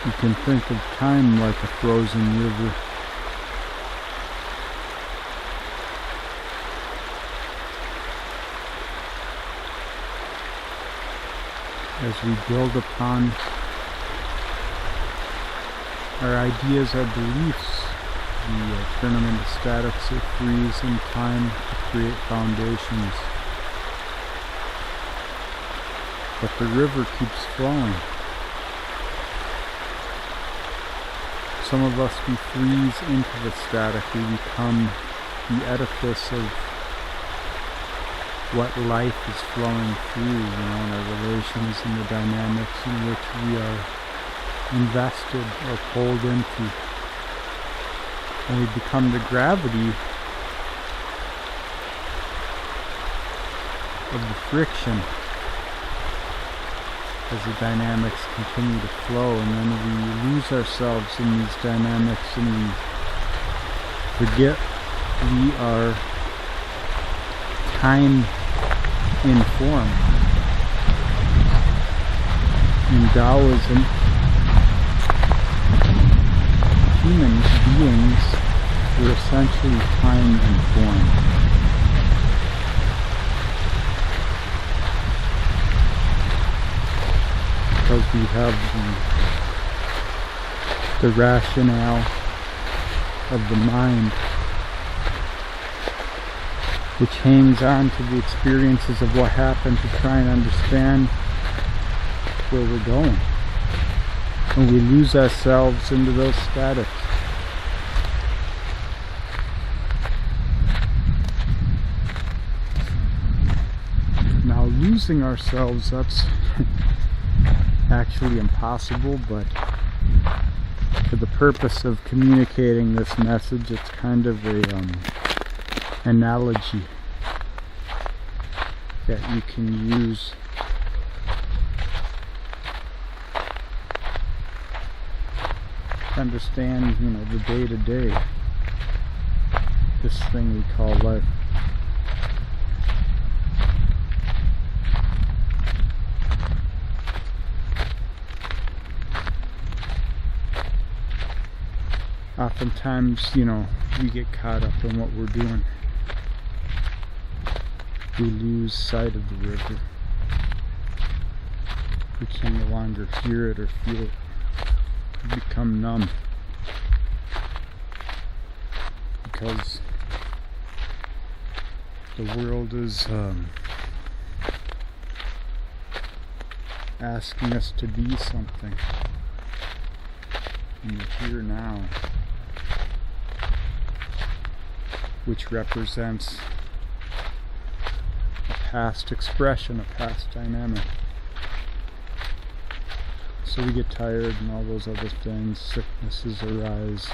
You can think of time like a frozen river. As we build upon our ideas, our beliefs, we turn them into statics or freeze in time to create foundations. But the river keeps flowing. Some of us, we freeze into the static. We become the edifice of what life is flowing through, in our relations and the dynamics in which we are invested or pulled into. And we become the gravity of the friction as the dynamics continue to flow, and then we lose ourselves in these dynamics and we forget we are time in form. In Taoism, human beings were essentially time in form. Because we have the rationale of the mind, which hangs on to the experiences of what happened to try and understand where we're going. And we lose ourselves into those statics. Now, losing ourselves, that's actually impossible, but for the purpose of communicating this message, it's kind of a analogy that you can use to understand, the day-to-day, this thing we call life. Oftentimes, we get caught up in what we're doing. We lose sight of the river. We can no longer hear it or feel it. We become numb. Because the world is asking us to be something in the here now, which represents a past expression, a past dynamic. So we get tired and all those other things, sicknesses arise.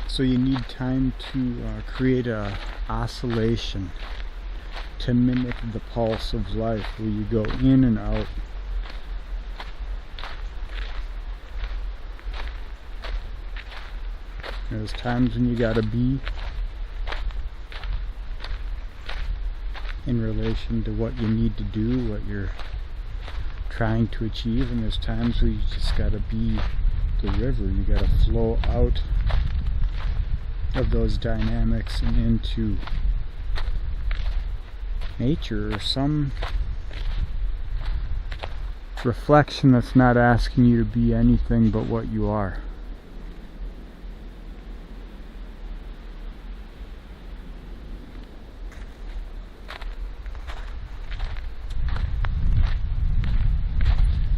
So you need time to create a oscillation to mimic the pulse of life, where you go in and out. There's times when you gotta be in relation to what you need to do, what you're trying to achieve, and there's times where you just gotta be the river. You gotta flow out of those dynamics and into nature, or some reflection that's not asking you to be anything but what you are.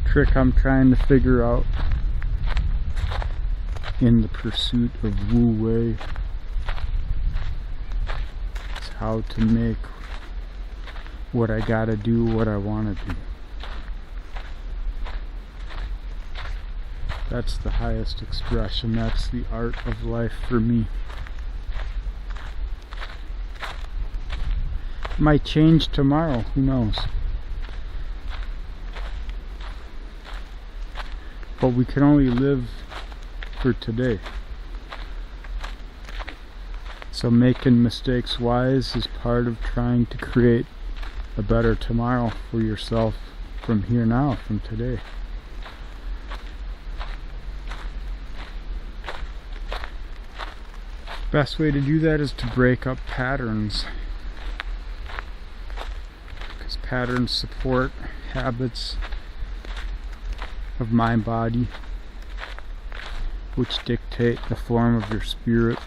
Trick I'm trying to figure out in the pursuit of Wu Wei is how to make what I gotta do what I wanna do. That's the highest expression. That's the art of life for me. It might change tomorrow, who knows? But we can only live for today. So making mistakes wise is part of trying to create a better tomorrow for yourself from here now, from today. Best way to do that is to break up patterns, because patterns support habits of mind body, which dictate the form of your spirit.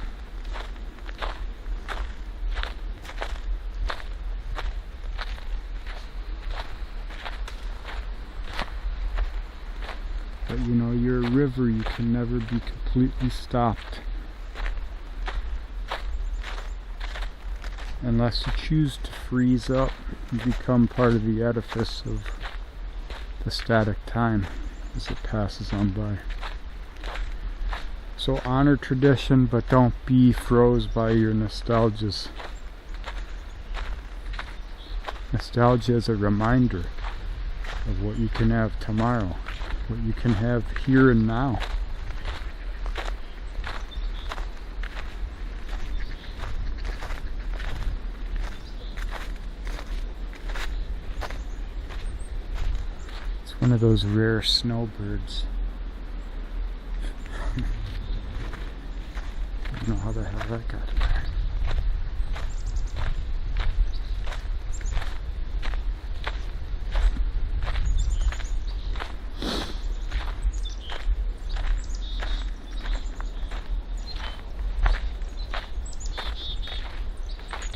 But you know, you're a river, you can never be completely stopped. Unless you choose to freeze up and become part of the edifice of the static time as it passes on by. So honor tradition, but don't be froze by your nostalgias. Nostalgia is a reminder of what you can have tomorrow, what you can have here and now. One of those rare snowbirds. I don't know how the hell that got in there.